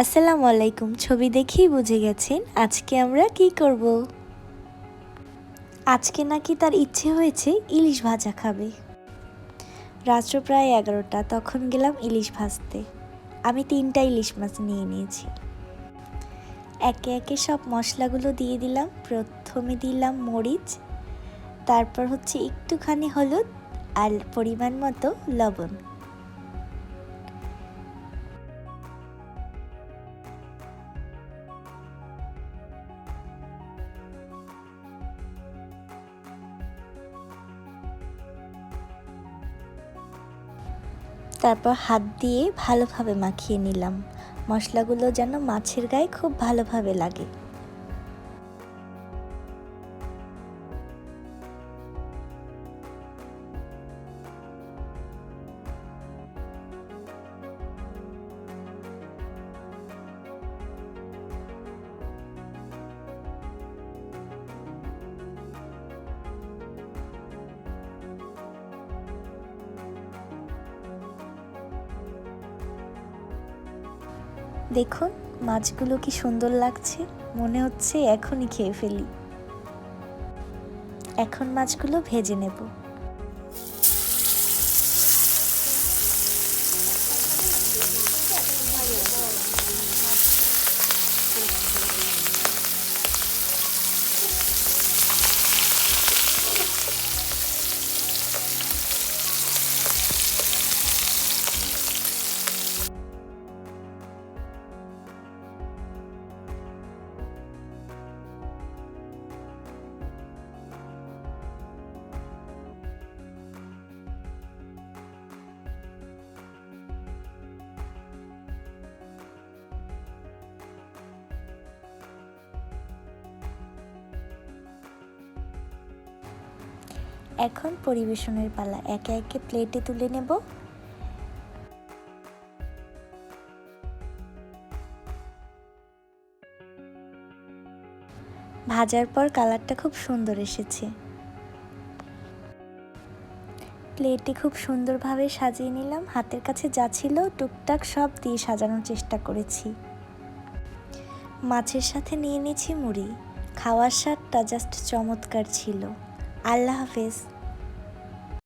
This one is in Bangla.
আসসালামু আলাইকুম। ছবি দেখেই বুঝে গেছেন আজকে আমরা কি করব। আজকে নাকি তার ইচ্ছে হয়েছে ইলিশ ভাজা খাবে। রাত্র প্রায় 11টা, তখন গেলাম ইলিশ ভাজতে। আমি 3টা ইলিশ মাছ নিয়ে নিয়েছি। একে একে সব মশলাগুলো দিয়ে দিলাম। প্রথমে দিলাম মরিচ, তারপর হচ্ছে একটুখানি হলুদ আর পরিমাণ মতো লবণ। তারপর হাত দিয়ে ভালোভাবে মাখিয়ে নিলাম, মশলাগুলো যেন মাছের গায়ে খুব ভালোভাবে লাগে। দেখুন মাছগুলো কি সুন্দর লাগছে, মনে হচ্ছে এখনই খেয়ে ফেলি। এখন মাছগুলো ভেজে নেব। এখন পরিবেশনের পালা, একে একে প্লেটে তুলে নেব। ভাজার পর কালারটা খুব সুন্দর এসেছে। প্লেটে খুব সুন্দরভাবে সাজিয়ে নিলাম। হাতের কাছে যা ছিল টুকটাক সব দিয়ে সাজানোর চেষ্টা করেছি। মাছের সাথে নিয়ে নিয়েছি মুড়ি। খাওয়ার স্বাদটা জাস্ট চমৎকার ছিল। আল্লাহ হাফেজ।